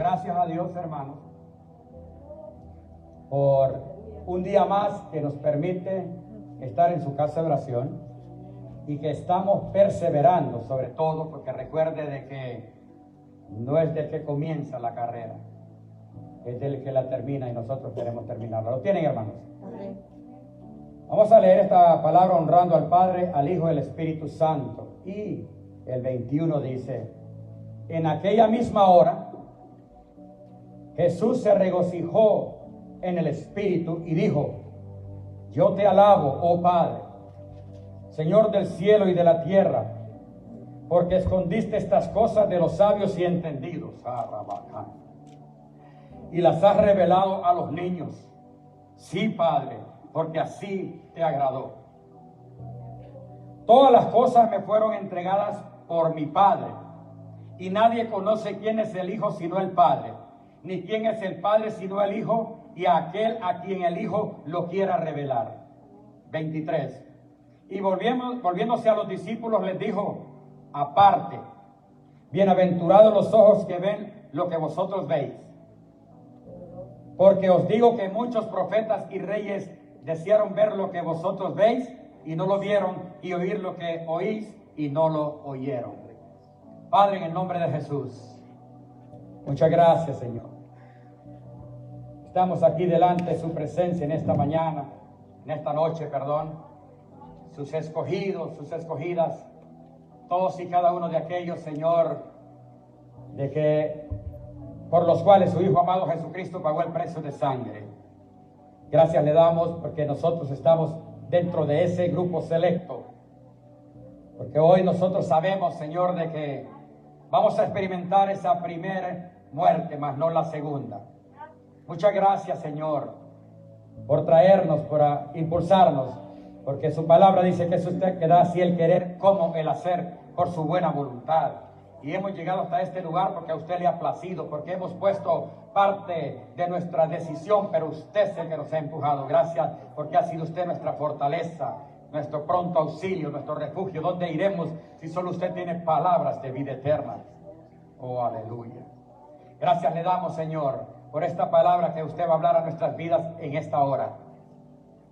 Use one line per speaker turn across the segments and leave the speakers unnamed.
gracias a Dios, hermanos, por un día más que nos permite estar en su casa de oración y que estamos perseverando, sobre todo porque recuerde de que no es del que comienza la carrera, es del que la termina y nosotros queremos terminarla. ¿Lo tienen, hermanos?
Amén.
Vamos a leer esta palabra honrando al Padre, al Hijo y al Espíritu Santo. Y el 21 dice: en aquella misma hora Jesús se regocijó en el Espíritu y dijo: yo te alabo, oh Padre, Señor del cielo y de la tierra, porque escondiste estas cosas de los sabios y entendidos, y las has revelado a los niños. Sí, Padre, porque así te agradó. Todas las cosas me fueron entregadas por mi Padre, y nadie conoce quién es el Hijo sino el Padre, ni quién es el Padre sino el Hijo, y aquel a quien el Hijo lo quiera revelar. 23. Y volviéndose a los discípulos les dijo aparte: bienaventurados los ojos que ven lo que vosotros veis, porque os digo que muchos profetas y reyes desearon ver lo que vosotros veis y no lo vieron, y oír lo que oís y no lo oyeron. Padre, en el nombre de Jesús, muchas gracias, Señor. Estamos aquí delante de su presencia en esta mañana, en esta noche, perdón. Sus escogidos, sus escogidas, todos y cada uno de aquellos, Señor, de que por los cuales su Hijo amado Jesucristo pagó el precio de sangre. Gracias le damos porque nosotros estamos dentro de ese grupo selecto. Porque hoy nosotros sabemos, Señor, de que vamos a experimentar esa primera muerte, mas no la segunda. Muchas gracias, Señor, por traernos, por impulsarnos, porque su palabra dice que es usted que da así el querer como el hacer por su buena voluntad. Y hemos llegado hasta este lugar porque a usted le ha placido, porque hemos puesto parte de nuestra decisión, pero usted es el que nos ha empujado. Gracias porque ha sido usted nuestra fortaleza, nuestro pronto auxilio, nuestro refugio. ¿Dónde iremos si solo usted tiene palabras de vida eterna? Oh, aleluya. Gracias le damos, Señor, por esta palabra que usted va a hablar a nuestras vidas en esta hora.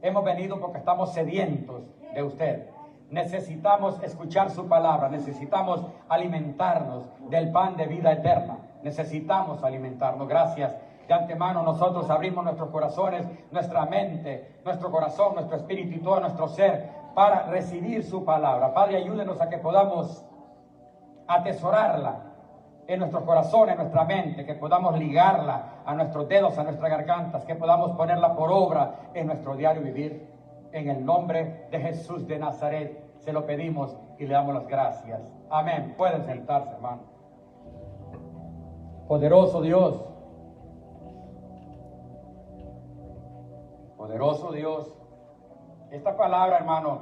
Hemos venido porque estamos sedientos de usted. Necesitamos escuchar su palabra, necesitamos alimentarnos del pan de vida eterna. Necesitamos alimentarnos. Gracias. De antemano nosotros abrimos nuestros corazones, nuestra mente, nuestro corazón, nuestro espíritu y todo nuestro ser para recibir su palabra. Padre, ayúdenos a que podamos atesorarla en nuestro corazón, en nuestra mente, que podamos ligarla a nuestros dedos, a nuestras gargantas, que podamos ponerla por obra en nuestro diario vivir. En el nombre de Jesús de Nazaret se lo pedimos y le damos las gracias. Amén. Pueden sentarse, hermano. Poderoso Dios. Poderoso Dios. Esta palabra, hermano,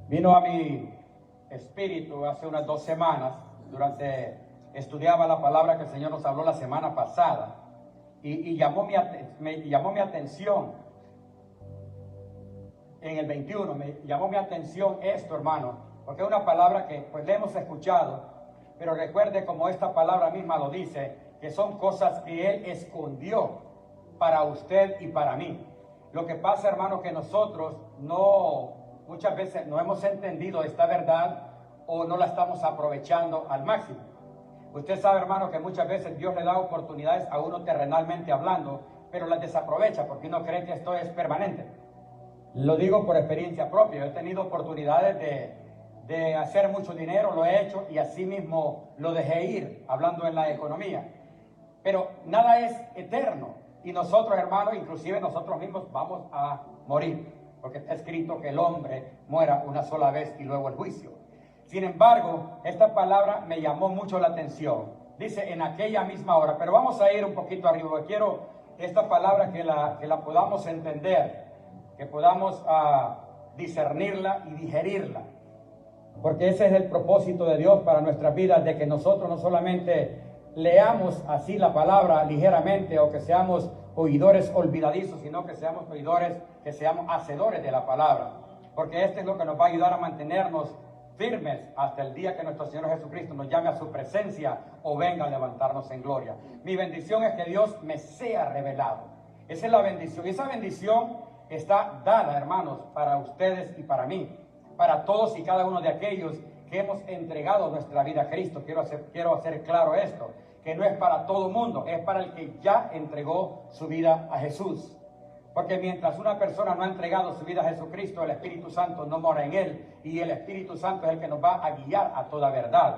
vino a mi espíritu hace unas 2 semanas. Estudiaba la palabra que el Señor nos habló la semana pasada y llamó mi atención en el 21, me llamó mi atención esto, hermano, porque es una palabra que pues le hemos escuchado, pero recuerde como esta palabra misma lo dice, que son cosas que Él escondió para usted y para mí. Lo que pasa, hermano, que nosotros muchas veces no hemos entendido esta verdad o no la estamos aprovechando al máximo. Usted sabe, hermano, que muchas veces Dios le da oportunidades a uno terrenalmente hablando, pero las desaprovecha porque uno cree que esto es permanente. Lo digo por experiencia propia. Yo he tenido oportunidades de hacer mucho dinero, lo he hecho y así mismo lo dejé ir, hablando en la economía. Pero nada es eterno y nosotros, hermanos, inclusive nosotros mismos vamos a morir, porque está escrito que el hombre muera una sola vez y luego el juicio. Sin embargo, esta palabra me llamó mucho la atención. Dice en aquella misma hora, pero vamos a ir un poquito arriba, porque quiero esta palabra que la podamos entender, que podamos discernirla y digerirla. Porque ese es el propósito de Dios para nuestras vidas, de que nosotros no solamente leamos así la palabra ligeramente o que seamos oidores olvidadizos, sino que seamos oidores, que seamos hacedores de la palabra. Porque esto es lo que nos va a ayudar a mantenernos firmes hasta el día que nuestro Señor Jesucristo nos llame a su presencia o venga a levantarnos en gloria. Mi bendición es que Dios me sea revelado. Esa es la bendición. Esa bendición está dada, hermanos, para ustedes y para mí, para todos y cada uno de aquellos que hemos entregado nuestra vida a Cristo. Quiero hacer claro esto, que no es para todo mundo, es para el que ya entregó su vida a Jesús. Porque mientras una persona no ha entregado su vida a Jesucristo, el Espíritu Santo no mora en él, y el Espíritu Santo es el que nos va a guiar a toda verdad.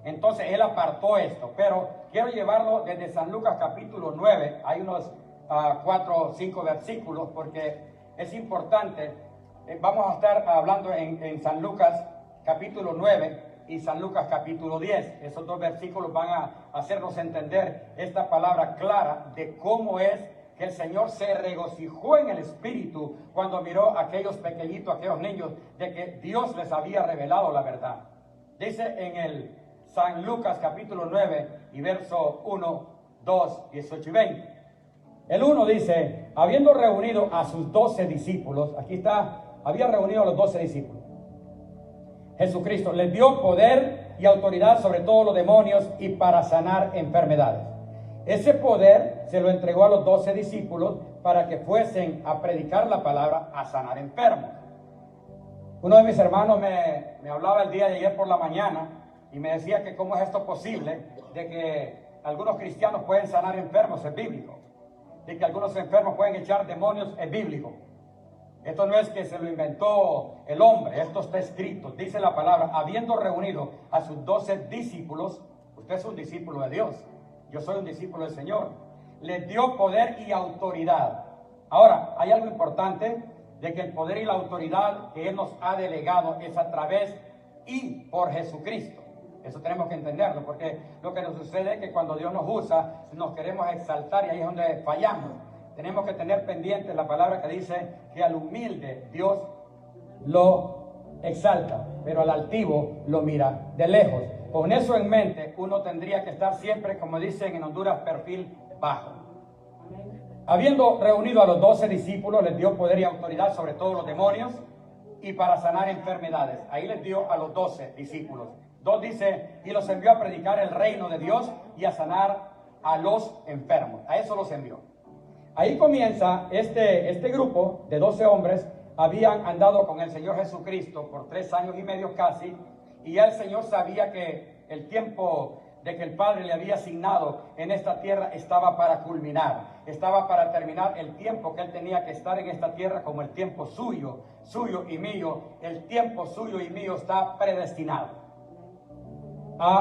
Entonces él apartó esto, pero quiero llevarlo desde San Lucas capítulo 9, hay unos 4 o 5 versículos, porque es importante. Vamos a estar hablando en San Lucas capítulo 9 y San Lucas capítulo 10. Esos dos versículos van a hacernos entender esta palabra clara de cómo es que el Señor se regocijó en el Espíritu cuando miró a aquellos pequeñitos, a aquellos niños, de que Dios les había revelado la verdad. Dice en el San Lucas capítulo 9 y verso 1, 2, 18 y 20. El 1 dice, habiendo reunido a sus 12 discípulos, aquí está, había reunido a los 12 discípulos. Jesucristo les dio poder y autoridad sobre todos los demonios y para sanar enfermedades. Ese poder se lo entregó a los 12 discípulos para que fuesen a predicar la palabra, a sanar enfermos. Uno de mis hermanos me hablaba el día de ayer por la mañana y me decía que cómo es esto posible de que algunos cristianos pueden sanar enfermos, es bíblico. De que algunos enfermos pueden echar demonios, es bíblico. Esto no es que se lo inventó el hombre, esto está escrito. Dice la palabra, habiendo reunido a sus 12 discípulos, usted es un discípulo de Dios. Yo soy un discípulo del Señor. Les dio poder y autoridad. Ahora, hay algo importante, de que el poder y la autoridad que Él nos ha delegado es a través y por Jesucristo. Eso tenemos que entenderlo, porque lo que nos sucede es que cuando Dios nos usa, nos queremos exaltar y ahí es donde fallamos. Tenemos que tener pendiente la palabra que dice que al humilde Dios lo exalta, pero al altivo lo mira de lejos. Con eso en mente, uno tendría que estar siempre, como dicen en Honduras, perfil bajo. Habiendo reunido a los 12 discípulos, les dio poder y autoridad sobre todos los demonios y para sanar enfermedades. Ahí les dio a los 12 discípulos. 2 dice, y los envió a predicar el reino de Dios y a sanar a los enfermos. A eso los envió. Ahí comienza este grupo de 12 hombres. Habían andado con el Señor Jesucristo por 3 años y medio casi, y ya el Señor sabía que el tiempo de que el Padre le había asignado en esta tierra estaba para culminar, estaba para terminar el tiempo que Él tenía que estar en esta tierra como el tiempo suyo y mío. El tiempo suyo y mío está predestinado.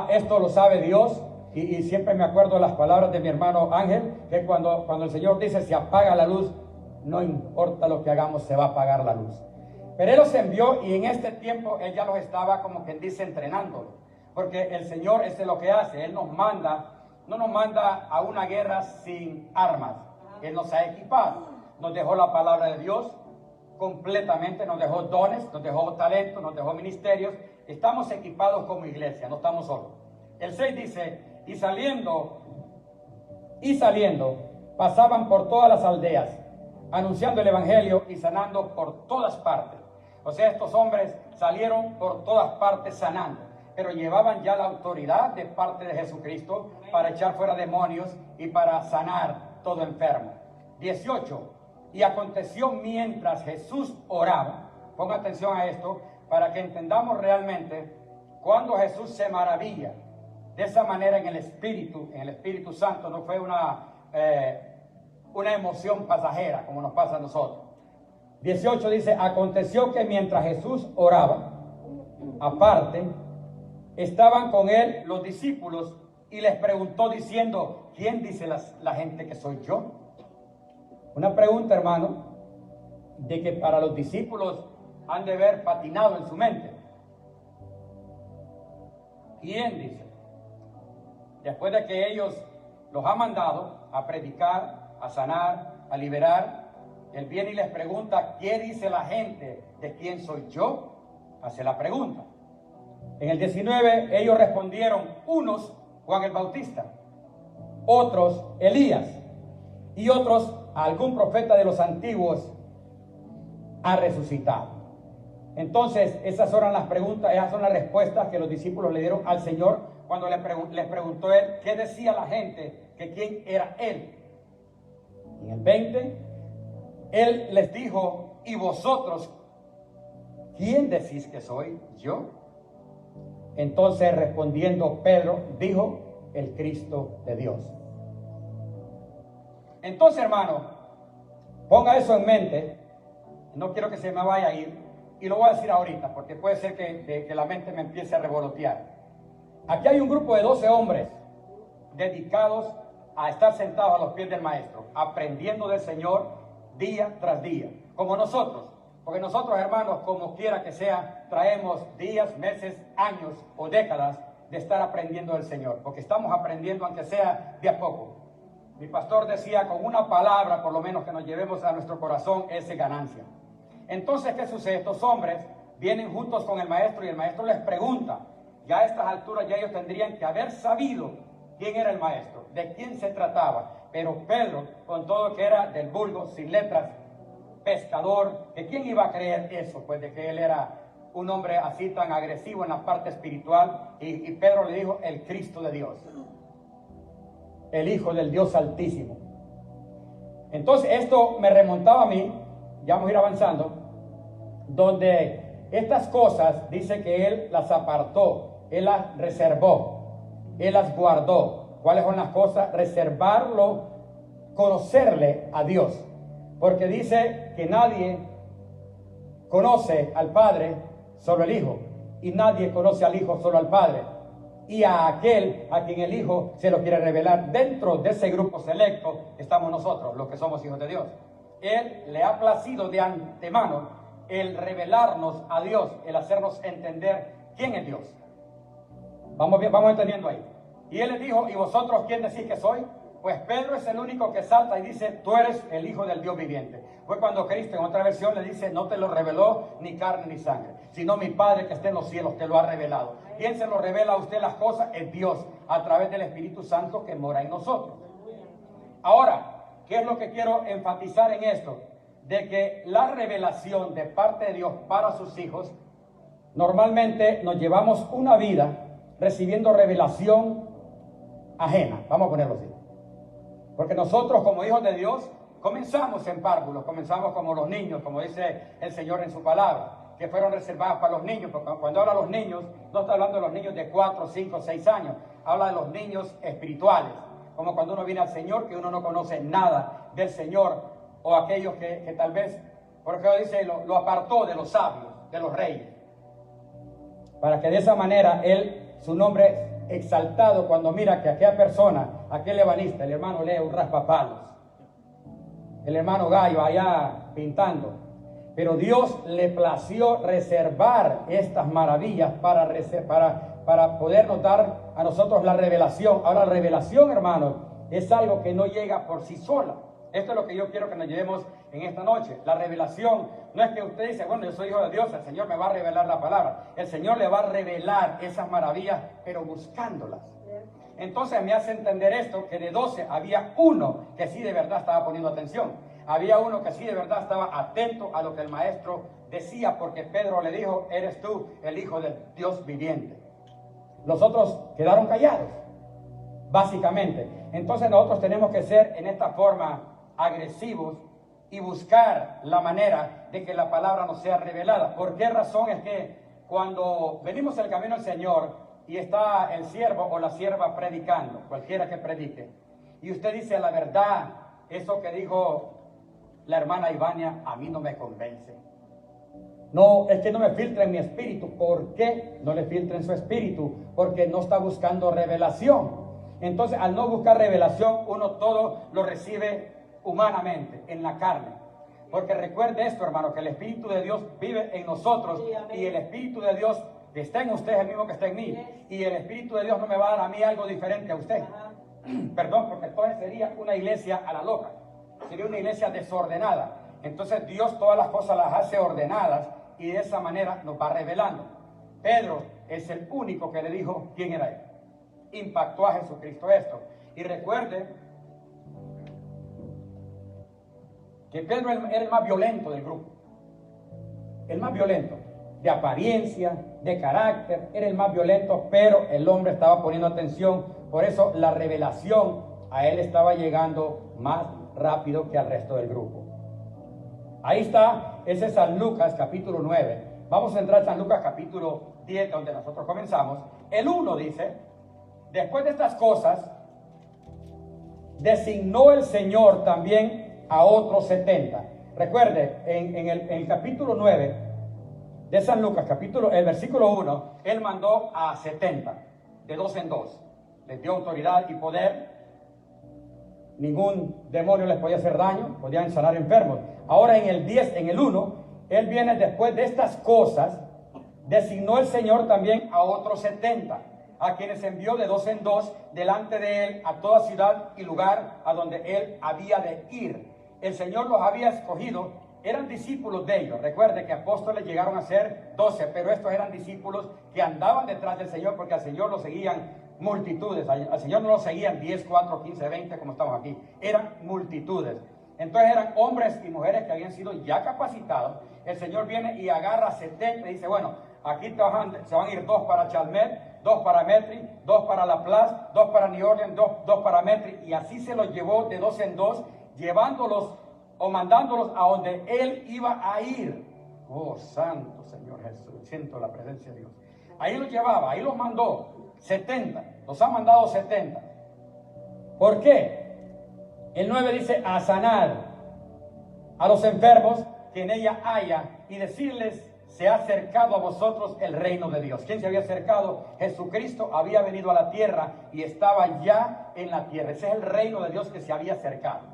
Esto lo sabe Dios, y siempre me acuerdo de las palabras de mi hermano Ángel, que cuando el Señor dice se apaga la luz, no importa lo que hagamos, se va a apagar la luz. Pero Él los envió y en este tiempo Él ya los estaba, como quien dice, entrenando. Porque el Señor es lo que hace. Él nos manda, no nos manda a una guerra sin armas. Él nos ha equipado. Nos dejó la palabra de Dios completamente, nos dejó dones, nos dejó talentos, nos dejó ministerios. Estamos equipados como iglesia, no estamos solos. El 6 dice, y saliendo, pasaban por todas las aldeas, anunciando el evangelio y sanando por todas partes. O sea, estos hombres salieron por todas partes sanando, pero llevaban ya la autoridad de parte de Jesucristo para echar fuera demonios y para sanar todo enfermo. 18. Y aconteció mientras Jesús oraba, ponga atención a esto, para que entendamos realmente cuando Jesús se maravilla de esa manera en el Espíritu Santo, no fue una emoción pasajera como nos pasa a nosotros. 18 dice, aconteció que mientras Jesús oraba, aparte, estaban con él los discípulos y les preguntó diciendo, ¿quién dice la gente que soy yo? Una pregunta, hermano, de que para los discípulos han de haber patinado en su mente. ¿Quién dice? Después de que ellos los ha mandado a predicar, a sanar, a liberar, Él viene y les pregunta, ¿qué dice la gente de quién soy yo? Hace la pregunta. En el 19 ellos respondieron, unos Juan el Bautista, otros Elías y otros algún profeta de los antiguos ha resucitado. Entonces, esas eran las preguntas, esas son las respuestas que los discípulos le dieron al Señor cuando les preguntó él qué decía la gente, que quién era él. En el 20, él les dijo: ¿y vosotros quién decís que soy yo? Entonces, respondiendo Pedro, dijo: el Cristo de Dios. Entonces, hermano, ponga eso en mente. No quiero que se me vaya a ir, y lo voy a decir ahorita, porque puede ser que la mente me empiece a revolotear. Aquí hay un grupo de 12 hombres dedicados a estar sentados a los pies del Maestro, aprendiendo del Señor día tras día, como nosotros. Porque nosotros, hermanos, como quiera que sea, traemos días, meses, años o décadas de estar aprendiendo del Señor, porque estamos aprendiendo aunque sea de a poco. Mi pastor decía: con una palabra, por lo menos, que nos llevemos a nuestro corazón, es ganancia. Entonces, ¿qué sucede? Estos hombres vienen juntos con el Maestro y el Maestro les pregunta. Ya a estas alturas ya ellos tendrían que haber sabido quién era el Maestro, de quién se trataba. Pero Pedro, con todo que era del vulgo, sin letras, pescador, ¿de quién iba a creer eso? Pues de que él era un hombre así tan agresivo en la parte espiritual. Y Pedro le dijo: el Cristo de Dios, el Hijo del Dios Altísimo. Entonces esto me remontaba a mí, ya vamos a ir avanzando, donde estas cosas dice que él las apartó, él las reservó, él las guardó. ¿Cuáles son las cosas? Reservarlo, conocerle a Dios, porque dice que nadie conoce al Padre, solo el Hijo, y nadie conoce al Hijo, solo al Padre, y a aquel a quien el Hijo se lo quiere revelar. Dentro de ese grupo selecto estamos nosotros, los que somos hijos de Dios. Él le ha placido de antemano el revelarnos a Dios, el hacernos entender quién es Dios. Vamos bien, vamos entendiendo ahí. Y él les dijo: ¿y vosotros quién decís que soy? Pues Pedro es el único que salta y dice: tú eres el Hijo del Dios viviente. Fue cuando Cristo en otra versión le dice: no te lo reveló ni carne ni sangre, sino mi Padre que está en los cielos te lo ha revelado. ¿Quién se lo revela a usted las cosas? Es Dios, a través del Espíritu Santo que mora en nosotros. Ahora, ¿qué es lo que quiero enfatizar en esto? De que la revelación de parte de Dios para sus hijos, normalmente nos llevamos una vida recibiendo revelación ajena, vamos a ponerlo así. Porque nosotros, como hijos de Dios, comenzamos en párvulos, comenzamos como los niños, como dice el Señor en su palabra, que fueron reservadas para los niños. Porque cuando habla de los niños, no está hablando de los niños de 4, 5, 6 años, habla de los niños espirituales, como cuando uno viene al Señor, que uno no conoce nada del Señor, o aquellos que tal vez, porque dice, lo apartó de los sabios, de los reyes, para que de esa manera él, su nombre exaltado, cuando mira que aquella persona, aquel ebanista, el hermano Leo, un raspapalos, el hermano Gallo allá pintando, pero Dios le plació reservar estas maravillas para podernos dar a nosotros la revelación. Ahora, la revelación, hermanos, es algo que no llega por sí sola. Esto es lo que yo quiero que nos llevemos en esta noche. La revelación no es que usted dice: bueno, yo soy hijo de Dios, el Señor me va a revelar la palabra. El Señor le va a revelar esas maravillas, pero buscándolas. Entonces me hace entender esto, que de 12 había uno que sí de verdad estaba poniendo atención. Había uno que sí de verdad estaba atento a lo que el Maestro decía, porque Pedro le dijo: eres tú el Hijo del Dios viviente. Los otros quedaron callados, básicamente. Entonces nosotros tenemos que ser en esta forma agresivos y buscar la manera de que la palabra nos sea revelada. ¿Por qué razón? Es que cuando venimos el camino del Señor y está el siervo o la sierva predicando, cualquiera que predique, y usted dice: la verdad, eso que dijo la hermana Ivania a mí no me convence. No, es que no me filtra en mi espíritu. ¿Por qué no le filtra en su espíritu? Porque no está buscando revelación. Entonces, al no buscar revelación, uno todo lo recibe humanamente, en la carne. Porque recuerde esto, hermano, que el Espíritu de Dios vive en nosotros, y el Espíritu de Dios que está en usted es el mismo que está en mí. Y el Espíritu de Dios no me va a dar a mí algo diferente a usted. Perdón, porque entonces sería una iglesia a la loca. Sería una iglesia desordenada. Entonces Dios todas las cosas las hace ordenadas, y de esa manera nos va revelando. Pedro es el único que le dijo quién era él. Impactó a Jesucristo esto. Y recuerde que Pedro era el más violento del grupo. El más violento. de apariencia, de carácter, era el más violento, pero el hombre estaba poniendo atención. Por eso la revelación a él estaba llegando más rápido que al resto del grupo. Ahí está, ese es San Lucas capítulo 9. Vamos a entrar en San Lucas capítulo 10, donde nosotros comenzamos. El 1 dice: después de estas cosas, designó el Señor también a otros 70. Recuerde, en el capítulo 9 de San Lucas, el versículo 1, Él mandó a 70, de 2 en 2. Les dio autoridad y poder. Ningún demonio les podía hacer daño, podían sanar enfermos. Ahora en el 10, en el 1, Él viene después de estas cosas, designó el Señor también a otros 70, a quienes envió de 2 en 2 delante de Él a toda ciudad y lugar a donde Él había de ir. El Señor los había escogido, eran discípulos de ellos. Recuerde que apóstoles llegaron a ser 12, pero estos eran discípulos que andaban detrás del Señor, porque al Señor lo seguían multitudes. Al Señor no lo seguían 10, 4, 15, 20 como estamos aquí, eran multitudes. Entonces eran hombres y mujeres que habían sido ya capacitados. El Señor viene y agarra 70 y dice: bueno, aquí se van a ir 2 para Chalmers, 2 para Metri, 2 para La Place, 2 para New Orleans, 2 para Metri, y así se los llevó de 2 en 2, llevándolos o mandándolos a donde Él iba a ir. Oh, santo Señor Jesús, siento la presencia de Dios. Ahí los llevaba, ahí los mandó 70, los ha mandado 70. ¿Por qué? El 9 dice: a sanar a los enfermos que en ella haya, y decirles: se ha acercado a vosotros el reino de Dios. ¿Quién se había acercado? Jesucristo había venido a la tierra y estaba ya en la tierra. Ese es el reino de Dios que se había acercado.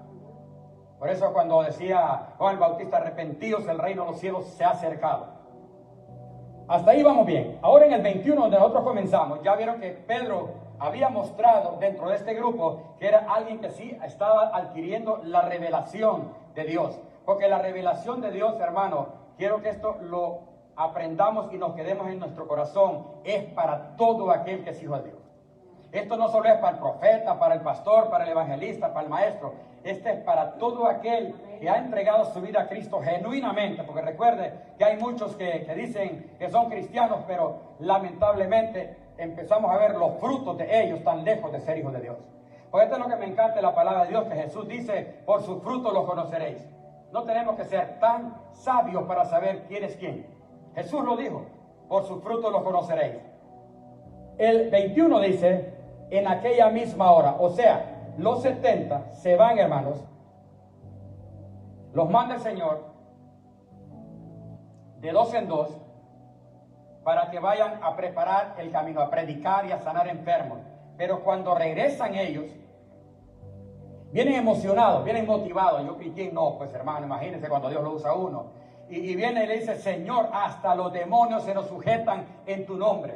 Por eso cuando decía Juan el Bautista: arrepentidos, el reino de los cielos se ha acercado. Hasta ahí vamos bien. Ahora en el 21, donde nosotros comenzamos, ya vieron que Pedro había mostrado dentro de este grupo que era alguien que sí estaba adquiriendo la revelación de Dios. Porque la revelación de Dios, hermano, quiero que esto lo aprendamos y nos quedemos en nuestro corazón, es para todo aquel que es hijo de Dios. Esto no solo es para el profeta, para el pastor, para el evangelista, para el maestro. Este es para todo aquel que ha entregado su vida a Cristo genuinamente. Porque recuerde que hay muchos que dicen que son cristianos, pero lamentablemente empezamos a ver los frutos de ellos tan lejos de ser hijos de Dios. Porque esto es lo que me encanta de la palabra de Dios, que Jesús dice: por sus frutos los conoceréis. No tenemos que ser tan sabios para saber quién es quién. Jesús lo dijo: por sus frutos los conoceréis. El 21 dice: en aquella misma hora. O sea, los 70 se van, hermanos. Los manda el Señor de 2 en 2 para que vayan a preparar el camino, a predicar y a sanar enfermos. Pero cuando regresan ellos, vienen emocionados, vienen motivados. Yo, ¿y quién no? Pues hermano, imagínense cuando Dios lo usa a uno. Y viene y le dice: Señor, hasta los demonios se nos sujetan en tu nombre.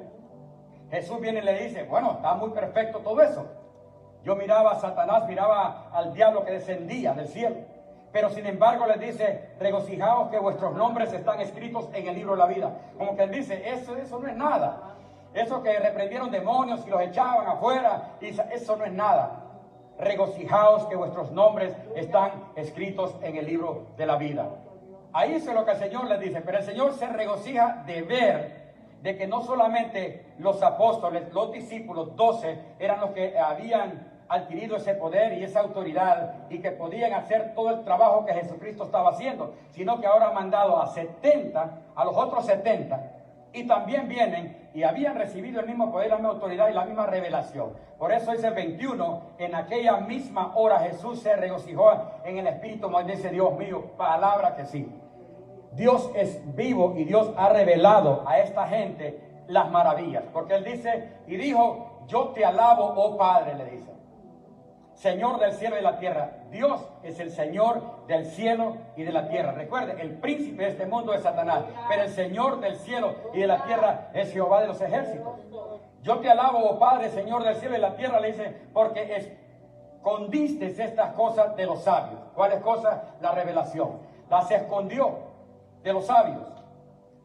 Jesús viene y le dice: bueno, está muy perfecto todo eso. Yo miraba a Satanás, miraba al diablo que descendía del cielo. Pero sin embargo les dice: regocijaos que vuestros nombres están escritos en el libro de la vida. Como que él dice: eso no es nada. Eso que reprendieron demonios y los echaban afuera, eso no es nada. Regocijaos que vuestros nombres están escritos en el libro de la vida. Ahí es lo que el Señor les dice. Pero el Señor se regocija de ver de que no solamente los apóstoles, los discípulos, 12, eran los que habían adquirido ese poder y esa autoridad y que podían hacer todo el trabajo que Jesucristo estaba haciendo, sino que ahora ha mandado a 70, a los otros 70, y también vienen y habían recibido el mismo poder, la misma autoridad y la misma revelación. Por eso dice el 21, en aquella misma hora Jesús se regocijó en el Espíritu, como dice: Dios mío, palabra que sí. Dios es vivo y Dios ha revelado a esta gente las maravillas. Porque Él dice, y dijo: yo te alabo, oh Padre, le dice, Señor del cielo y de la tierra. Dios es el Señor del cielo y de la tierra. Recuerde, el príncipe de este mundo es Satanás, pero el Señor del cielo y de la tierra es Jehová de los ejércitos. Yo te alabo, oh Padre, Señor del cielo y de la tierra, le dice, porque escondiste estas cosas de los sabios. ¿Cuáles cosas? La revelación. Las escondió de los sabios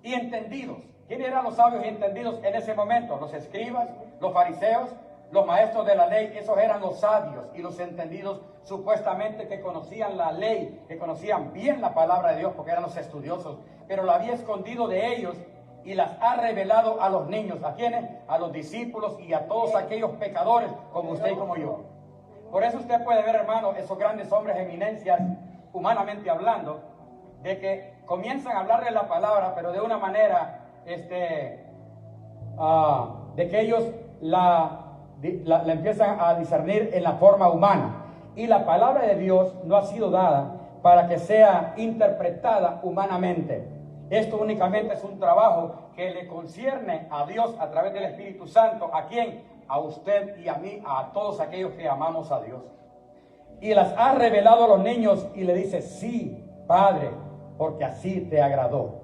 y entendidos. ¿Quiénes eran los sabios y entendidos en ese momento? Los escribas, los fariseos, los maestros de la ley. Esos eran los sabios y los entendidos, supuestamente que conocían la ley, que conocían bien la palabra de Dios porque eran los estudiosos, pero la había escondido de ellos y las ha revelado a los niños. ¿A quiénes? A los discípulos y a todos aquellos pecadores como usted y como yo. Por eso usted puede ver, hermano, esos grandes hombres eminencias, humanamente hablando, de que comienzan a hablarle la palabra, pero de una manera, de que ellos la empiezan a discernir en la forma humana. Y la palabra de Dios no ha sido dada para que sea interpretada humanamente. Esto únicamente es un trabajo que le concierne a Dios a través del Espíritu Santo. ¿A quién? A usted y a mí, a todos aquellos que amamos a Dios. Y las ha revelado a los niños y le dice, sí, Padre, porque así te agradó.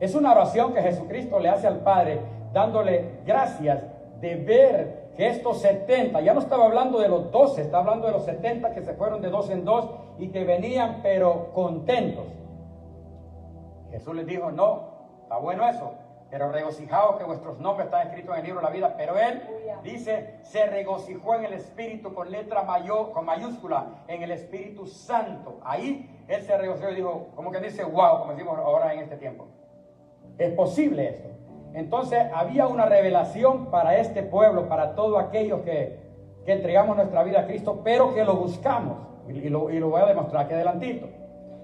Es una oración que Jesucristo le hace al Padre, dándole gracias de ver que estos 70, ya no estaba hablando de los 12, está hablando de los 70 que se fueron de 2 en 2 y que venían pero contentos. Jesús les dijo, no, está bueno eso, pero regocijaos que vuestros nombres están escritos en el libro de la vida. Pero él dice, se regocijó en el Espíritu con letra mayor, con mayúscula, en el Espíritu Santo. Ahí él se regocijó y dijo, como que dice, wow, como decimos ahora en este tiempo. Es posible esto. Entonces había una revelación para este pueblo, para todos aquellos que entregamos nuestra vida a Cristo, pero que lo buscamos. Y lo voy a demostrar aquí adelantito.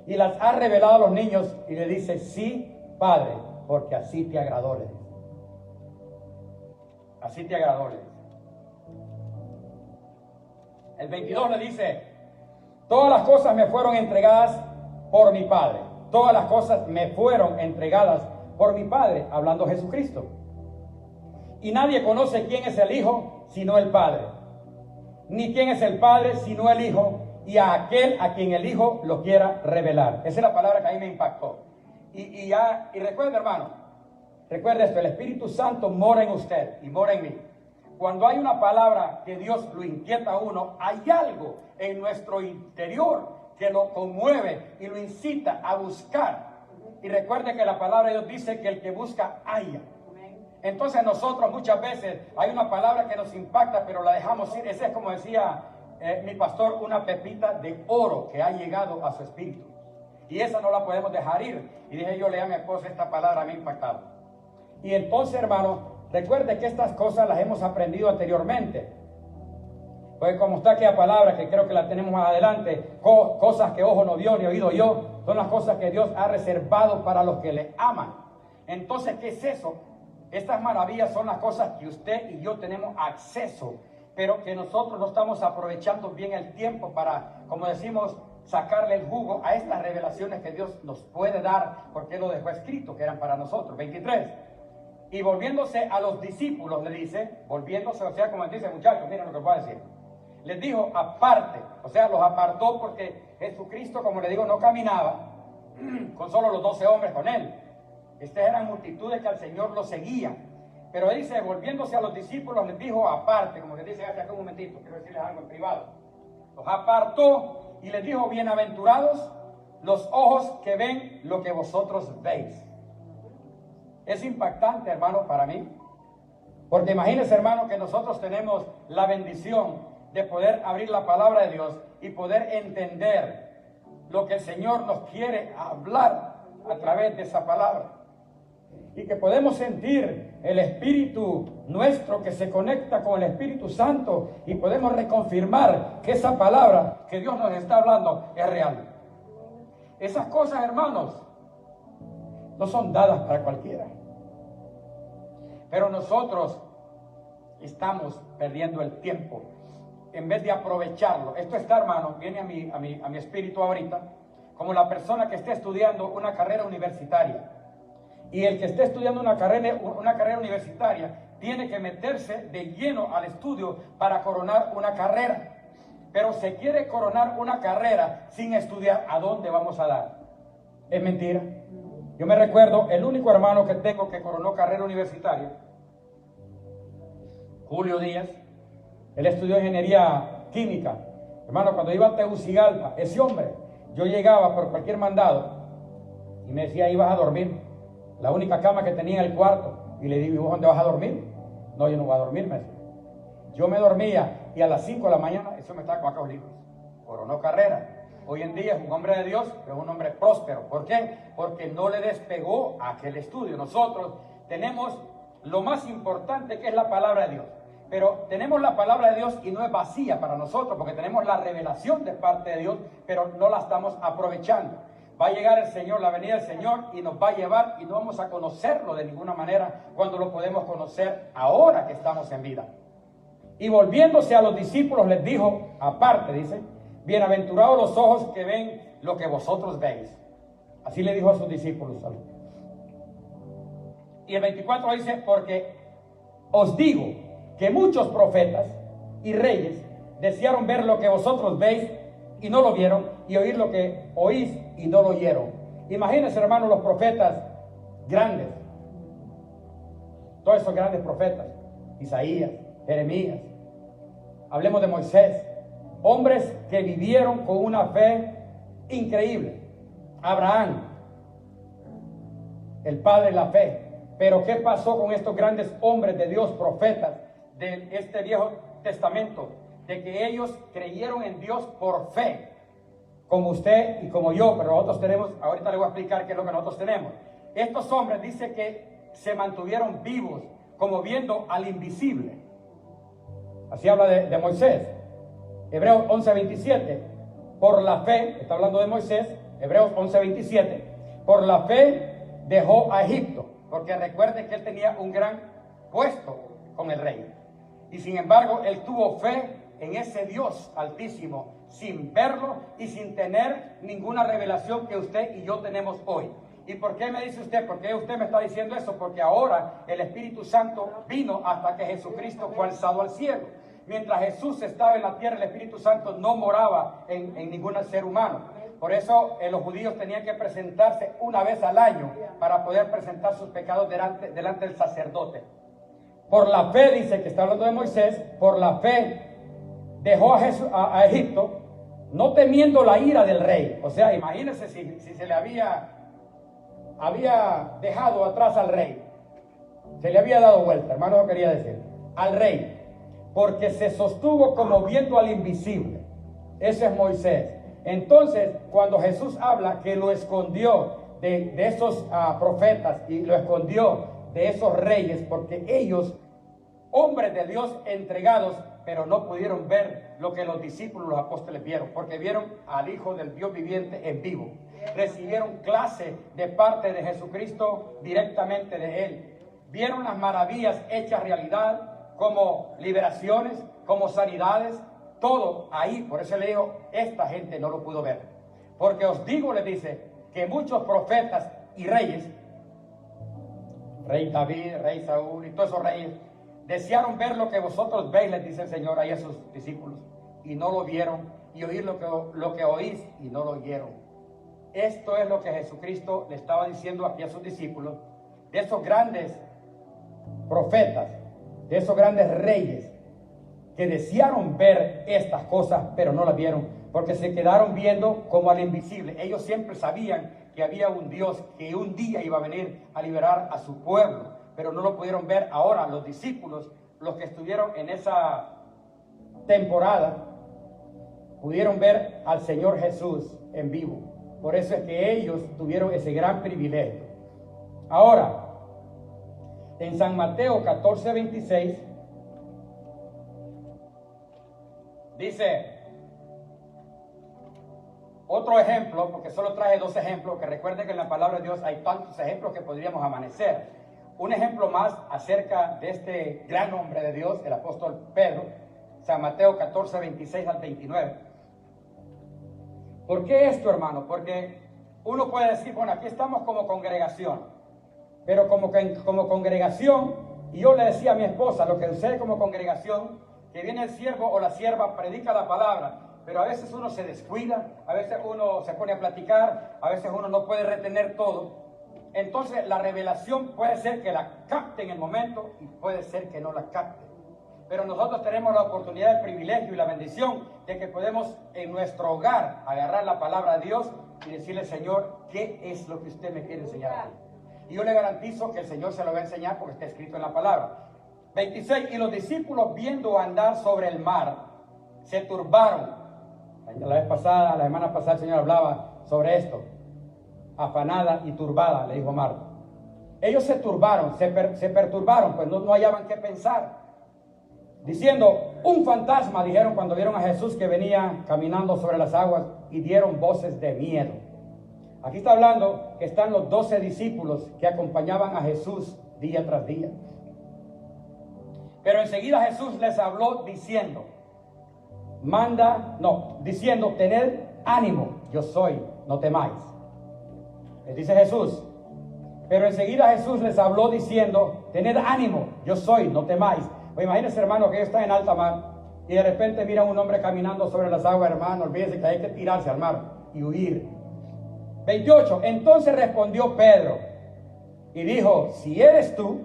Y las ha revelado a los niños y le dice, sí, Padre, porque así te agradó, le dice. Así te agradó, le dice. El 22 le dice, todas las cosas me fueron entregadas por mi Padre. Todas las cosas me fueron entregadas por mi Padre, hablando Jesucristo. Y nadie conoce quién es el Hijo, sino el Padre. Ni quién es el Padre, sino el Hijo, y a aquel a quien el Hijo lo quiera revelar. Esa es la palabra que a mí me impactó. Y recuerde, hermano, recuerde esto, el Espíritu Santo mora en usted y mora en mí. Cuando hay una palabra que Dios lo inquieta a uno, hay algo en nuestro interior que lo conmueve y lo incita a buscar. Y recuerde que la palabra de Dios dice que el que busca, halla. Entonces nosotros muchas veces hay una palabra que nos impacta, pero la dejamos ir. Esa es, como decía mi pastor, una pepita de oro que ha llegado a su espíritu. Y esa no la podemos dejar ir. Y dije yo, lea a mi esposa, esta palabra me ha impactado. Y entonces, hermano, recuerde que estas cosas las hemos aprendido anteriormente. Pues como está aquella palabra, que creo que la tenemos más adelante, cosas que ojo no vio ni oído yo, son las cosas que Dios ha reservado para los que le aman. Entonces, ¿qué es eso? Estas maravillas son las cosas que usted y yo tenemos acceso, pero que nosotros no estamos aprovechando bien el tiempo para, como decimos, sacarle el jugo a estas revelaciones que Dios nos puede dar, porque Él lo dejó escrito, que eran para nosotros. 23. Y volviéndose a los discípulos, le dice, volviéndose, o sea, como dice, muchachos, miren lo que voy a decir. Les dijo aparte, o sea, los apartó porque Jesucristo, como le digo, no caminaba con solo los 12 hombres con Él. Estas eran multitudes que al Señor lo seguían. Pero Él dice, volviéndose a los discípulos, les dijo aparte, como que dice, hace acá un momentito, quiero decirles algo en privado. Los apartó y les dijo, bienaventurados los ojos que ven lo que vosotros veis. Es impactante, hermano, para mí. Porque imagínense, hermano, que nosotros tenemos la bendición de poder abrir la palabra de Dios y poder entender lo que el Señor nos quiere hablar a través de esa palabra. Y que podemos sentir el Espíritu nuestro que se conecta con el Espíritu Santo y podemos reconfirmar que esa palabra que Dios nos está hablando es real. Esas cosas, hermanos, no son dadas para cualquiera. Pero nosotros estamos perdiendo el tiempo en vez de aprovecharlo. Esto está, hermano, viene a mi espíritu ahorita, como la persona que esté estudiando una carrera universitaria. Y el que esté estudiando una carrera universitaria tiene que meterse de lleno al estudio para coronar una carrera. Pero se quiere coronar una carrera sin estudiar. ¿A dónde vamos a dar? Es mentira. Yo me recuerdo, el único hermano que tengo que coronó carrera universitaria, Julio Díaz. Él estudió ingeniería química. Hermano, cuando iba a Tegucigalpa, ese hombre, yo llegaba por cualquier mandado y me decía, ahí vas a dormir. La única cama que tenía en el cuarto. Y le digo, ¿y vos dónde vas a dormir? No, yo no voy a dormir, me decía. Yo me dormía y a las 5 de la mañana, eso me estaba con acá los libros. Coronó carrera. Hoy en día es un hombre de Dios, pero es un hombre próspero. ¿Por qué? Porque no le despegó a aquel estudio. Nosotros tenemos lo más importante, que es la palabra de Dios. Pero tenemos la palabra de Dios y no es vacía para nosotros, porque tenemos la revelación de parte de Dios, pero no la estamos aprovechando. Va a llegar el Señor, la venida del Señor, y nos va a llevar y no vamos a conocerlo de ninguna manera cuando lo podemos conocer ahora que estamos en vida. Y volviéndose a los discípulos les dijo, aparte, dice, bienaventurados los ojos que ven lo que vosotros veis. Así le dijo a sus discípulos. Y el 24 dice, porque os digo que muchos profetas y reyes desearon ver lo que vosotros veis y no lo vieron, y oír lo que oís y no lo oyeron. Imagínense, hermanos, los profetas grandes, todos esos grandes profetas, Isaías, Jeremías, hablemos de Moisés, hombres que vivieron con una fe increíble. Abraham, el padre de la fe. Pero ¿qué pasó con estos grandes hombres de Dios, profetas de este Viejo Testamento? De que ellos creyeron en Dios por fe, como usted y como yo, pero nosotros tenemos, ahorita le voy a explicar qué es lo que nosotros tenemos. Estos hombres dice que se mantuvieron vivos, como viendo al invisible. Así habla de Moisés. Hebreos 11:27, por la fe, está hablando de Moisés, Hebreos 11:27, por la fe dejó a Egipto, porque recuerde que él tenía un gran puesto con el rey. Y sin embargo, él tuvo fe en ese Dios altísimo, sin verlo y sin tener ninguna revelación que usted y yo tenemos hoy. ¿Y por qué me dice usted? ¿Por qué usted me está diciendo eso? Porque ahora el Espíritu Santo vino hasta que Jesucristo fue alzado al cielo. Mientras Jesús estaba en la tierra, el Espíritu Santo no moraba en ningún ser humano. Por eso los judíos tenían que presentarse una vez al año para poder presentar sus pecados delante del sacerdote. Por la fe, dice que está hablando de Moisés, por la fe dejó a Egipto, no temiendo la ira del rey. O sea, imagínense si se le había dejado atrás al rey, se le había dado vuelta, hermano, lo quería decir, al rey, porque se sostuvo como viendo al invisible. Ese es Moisés. Entonces, cuando Jesús habla que lo escondió de esos profetas y lo escondió de esos reyes, porque ellos, hombres de Dios entregados, pero no pudieron ver lo que los discípulos, los apóstoles vieron, porque vieron al Hijo del Dios viviente en vivo. Recibieron clase de parte de Jesucristo directamente de Él. Vieron las maravillas hechas realidad, como liberaciones, como sanidades, todo ahí. Por eso le digo, esta gente no lo pudo ver. Porque os digo, le dice, que muchos profetas y reyes, rey David, rey Saúl y todos esos reyes, desearon ver lo que vosotros veis, les dice el Señor ahí a sus discípulos, y no lo vieron, y oír lo que oís, y no lo oyeron. Esto es lo que Jesucristo le estaba diciendo aquí a sus discípulos, de esos grandes profetas, de esos grandes reyes, que desearon ver estas cosas, pero no las vieron, porque se quedaron viendo como al invisible. Ellos siempre sabían que había un Dios que un día iba a venir a liberar a su pueblo, pero no lo pudieron ver. Ahora los discípulos, los que estuvieron en esa temporada, pudieron ver al Señor Jesús en vivo. Por eso es que ellos tuvieron ese gran privilegio. Ahora, en San Mateo 14:26, dice otro ejemplo, porque solo traje 2 ejemplos, que recuerden que en la palabra de Dios hay tantos ejemplos que podríamos amanecer. Un ejemplo más acerca de este gran hombre de Dios, el apóstol Pedro, San Mateo 14:26 al 29. ¿Por qué esto, hermano? Porque uno puede decir, bueno, aquí estamos como congregación, pero como congregación, y yo le decía a mi esposa, lo que sucede como congregación, que viene el siervo o la sierva, predica la palabra, pero a veces uno se descuida, a veces uno se pone a platicar, a veces uno no puede retener todo. Entonces la revelación puede ser que la capte en el momento y puede ser que no la capte. Pero nosotros tenemos la oportunidad, el privilegio y la bendición de que podemos en nuestro hogar agarrar la palabra de Dios y decirle, Señor, ¿qué es lo que usted me quiere enseñar a mí? Y yo le garantizo que el Señor se lo va a enseñar porque está escrito en la palabra. 26, y los discípulos viendo andar sobre el mar, se turbaron. La semana pasada el Señor hablaba sobre esto. Afanada y turbada, le dijo Marta. Ellos se turbaron, se perturbaron, pues no hallaban qué pensar. Diciendo, un fantasma, dijeron cuando vieron a Jesús que venía caminando sobre las aguas, y dieron voces de miedo. Aquí está hablando que están los 12 discípulos que acompañaban a Jesús día tras día. Pero enseguida Jesús les habló diciendo, diciendo, tened ánimo, yo soy, no temáis. Les dice Jesús. Pero enseguida Jesús les habló diciendo, tened ánimo, yo soy, no temáis. Pues imagínense, hermano, que ellos están en alta mar y de repente miran a un hombre caminando sobre las aguas, hermano. Olvídense que hay que tirarse al mar y huir. 28. Entonces respondió Pedro y dijo, si eres tú,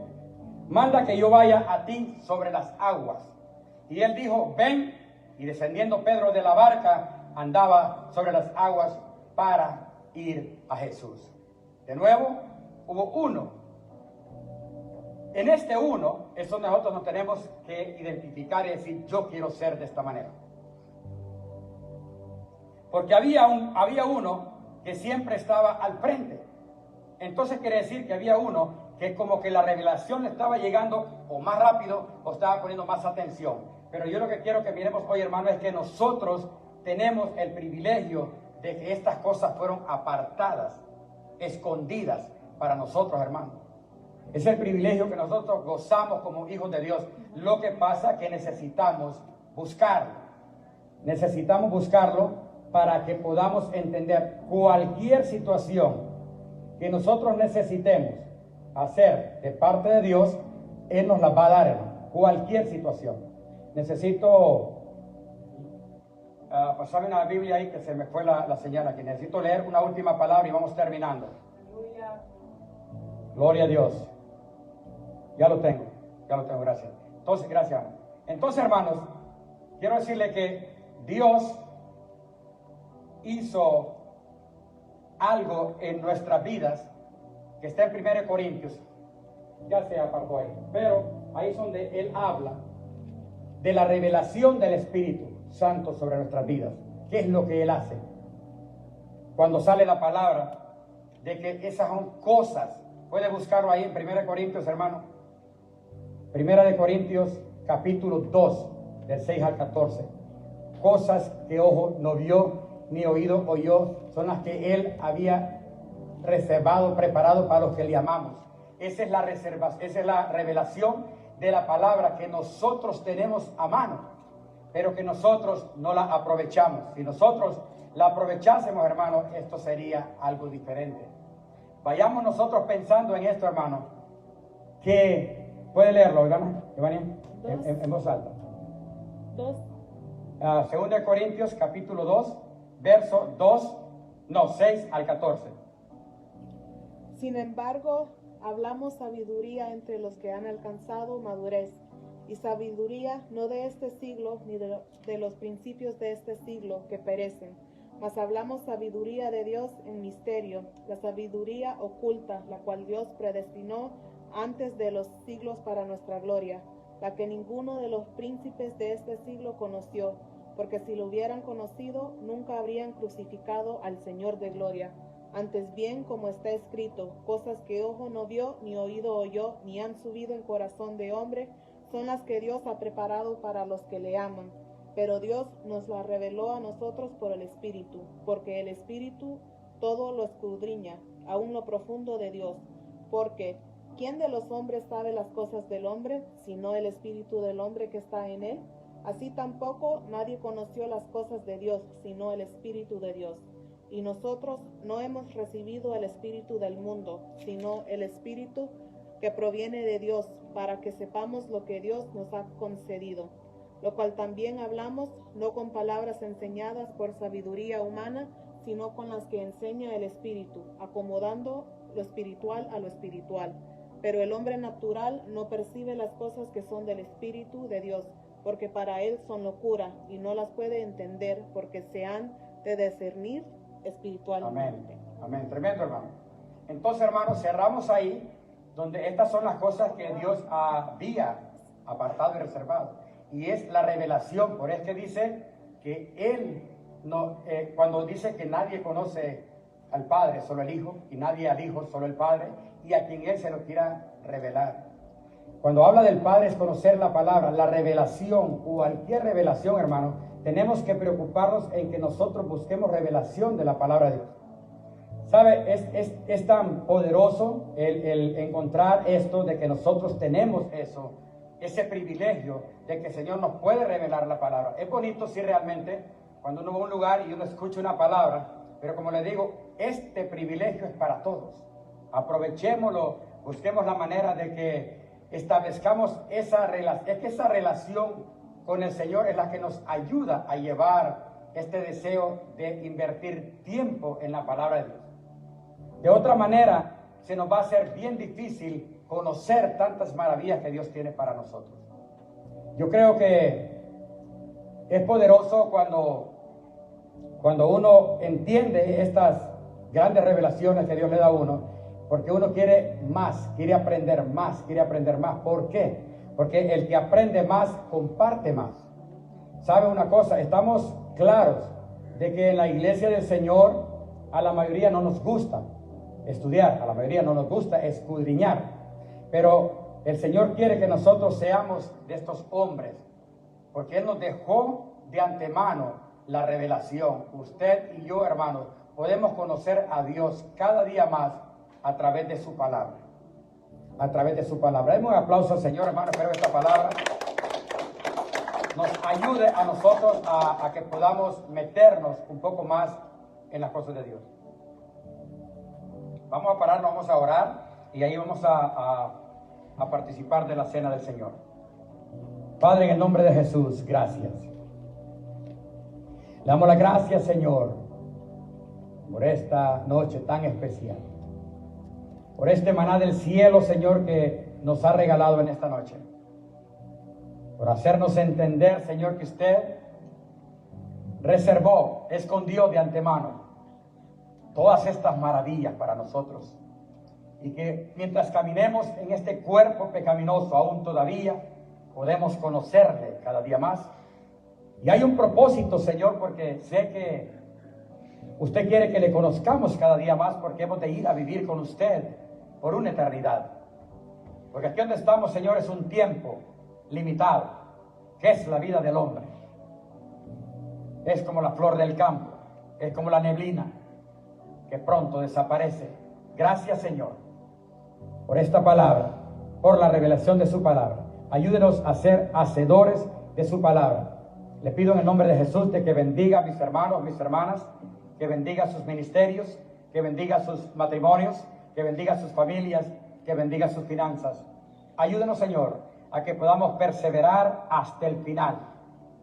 manda que yo vaya a ti sobre las aguas. Y él dijo, ven. Y descendiendo Pedro de la barca, andaba sobre las aguas para ir a Jesús. De nuevo, hubo uno. En este uno es donde nosotros nos tenemos que identificar y decir, yo quiero ser de esta manera. Porque había uno que siempre estaba al frente. Entonces quiere decir que había uno que como que la revelación le estaba llegando o más rápido o estaba poniendo más atención. Pero yo lo que quiero que miremos hoy, hermano, es que nosotros tenemos el privilegio de que estas cosas fueron apartadas, escondidas para nosotros, hermano. Es el privilegio que nosotros gozamos como hijos de Dios. Lo que pasa es que necesitamos buscarlo. Necesitamos buscarlo para que podamos entender cualquier situación que nosotros necesitemos hacer de parte de Dios. Él nos la va a dar, hermano. Cualquier situación. Necesito pasarme una Biblia ahí que se me fue la señal aquí. Necesito leer una última palabra y vamos terminando. Gloria a Dios. Ya lo tengo, gracias. Entonces, gracias. Entonces, hermanos, quiero decirle que Dios hizo algo en nuestras vidas que está en 1 Corintios. Ya se apartó ahí, pero ahí es donde Él habla de la revelación del Espíritu Santo sobre nuestras vidas. ¿Qué es lo que Él hace? Cuando sale la palabra de que esas son cosas. Puede buscarlo ahí en 1 Corintios, hermano. 1 Corintios, capítulo 2, del 6 al 14. Cosas que ojo no vio, ni oído oyó, son las que Él había reservado, preparado para los que le amamos. Esa es la revelación de la palabra que nosotros tenemos a mano, pero que nosotros no la aprovechamos. Si nosotros la aprovechásemos, hermano, esto sería algo diferente. Vayamos nosotros pensando en esto, hermano, que puede leerlo, ¿verdad? En voz alta. 2 Corintios capítulo 2, verso 6 al 14.
Sin embargo, hablamos sabiduría entre los que han alcanzado madurez, y sabiduría no de este siglo, ni de los principios de este siglo que perecen, mas hablamos sabiduría de Dios en misterio, la sabiduría oculta, la cual Dios predestinó antes de los siglos para nuestra gloria, la que ninguno de los príncipes de este siglo conoció, porque si lo hubieran conocido, nunca habrían crucificado al Señor de gloria. Antes bien, como está escrito, cosas que ojo no vio, ni oído oyó, ni han subido en corazón de hombre, son las que Dios ha preparado para los que le aman. Pero Dios nos la reveló a nosotros por el Espíritu, porque el Espíritu todo lo escudriña, aún lo profundo de Dios. Porque, ¿quién de los hombres sabe las cosas del hombre, sino el Espíritu del hombre que está en él? Así tampoco nadie conoció las cosas de Dios, sino el Espíritu de Dios. Y nosotros no hemos recibido el Espíritu del mundo, sino el Espíritu que proviene de Dios, para que sepamos lo que Dios nos ha concedido. Lo cual también hablamos, no con palabras enseñadas por sabiduría humana, sino con las que enseña el Espíritu, acomodando lo espiritual a lo espiritual. Pero el hombre natural no percibe las cosas que son del Espíritu de Dios, porque para él son locura, y no las puede entender, porque se han de discernir espiritualmente.
Amén, amén, tremendo, hermano. Entonces, hermanos, cerramos ahí, donde estas son las cosas que Dios había apartado y reservado. Y es la revelación, por eso que dice que Él no, cuando dice que nadie conoce al Padre, solo el Hijo, y nadie al Hijo, solo el Padre, y a quien Él se lo quiera revelar. Cuando habla del Padre es conocer la palabra, la revelación, cualquier revelación, hermano, tenemos que preocuparnos en que nosotros busquemos revelación de la palabra de Dios. ¿Sabe? Es tan poderoso el encontrar esto, de que nosotros tenemos eso, ese privilegio de que el Señor nos puede revelar la palabra. Es bonito, sí, realmente, cuando uno va a un lugar y uno escucha una palabra, pero como le digo, este privilegio es para todos. Aprovechémoslo, busquemos la manera de que establezcamos esa relación. Es que esa relación con el Señor es la que nos ayuda a llevar este deseo de invertir tiempo en la palabra de Dios. De otra manera, se nos va a hacer bien difícil conocer tantas maravillas que Dios tiene para nosotros. Yo creo que es poderoso cuando uno entiende estas grandes revelaciones que Dios le da a uno, porque uno quiere más, quiere aprender más, quiere aprender más. ¿Por qué? Porque el que aprende más, comparte más. ¿Sabe una cosa? Estamos claros de que en la iglesia del Señor a la mayoría no nos gusta estudiar, a la mayoría no nos gusta escudriñar, pero el Señor quiere que nosotros seamos de estos hombres, porque Él nos dejó de antemano la revelación. Usted y yo, hermanos, podemos conocer a Dios cada día más a través de su palabra. A través de su palabra. Demos un aplauso al Señor, hermano. Espero que esta palabra nos ayude a nosotros a que podamos meternos un poco más en las cosas de Dios. Vamos a pararnos, vamos a orar y ahí vamos a participar de la cena del Señor. Padre, en el nombre de Jesús, gracias. Le damos las gracias, Señor, por esta noche tan especial, por este maná del cielo, Señor, que nos ha regalado en esta noche, por hacernos entender, Señor, que usted reservó, escondió de antemano todas estas maravillas para nosotros, y que mientras caminemos en este cuerpo pecaminoso aún todavía podemos conocerle cada día más. Y hay un propósito, Señor, porque sé que usted quiere que le conozcamos cada día más, porque hemos de ir a vivir con usted por una eternidad. Porque aquí donde estamos, Señor, es un tiempo limitado, que es la vida del hombre. Es como la flor del campo, es como la neblina que pronto desaparece. Gracias, Señor, por esta palabra, por la revelación de su palabra. Ayúdenos a ser hacedores de su palabra. Le pido en el nombre de Jesús de que bendiga a mis hermanos, mis hermanas, que bendiga sus ministerios, que bendiga sus matrimonios, que bendiga sus familias, que bendiga sus finanzas. Ayúdenos, Señor, a que podamos perseverar hasta el final,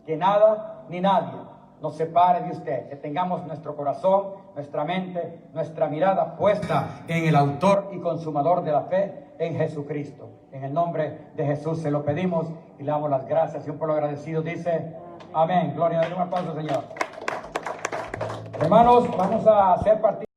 que nada ni nadie nos separe de usted, que tengamos nuestro corazón, nuestra mente, nuestra mirada puesta en el autor y consumador de la fe, en Jesucristo. En el nombre de Jesús se lo pedimos y le damos las gracias. Y un pueblo agradecido dice amén. Gloria a Dios. Un aplauso, Señor. Hermanos, vamos a hacer partir.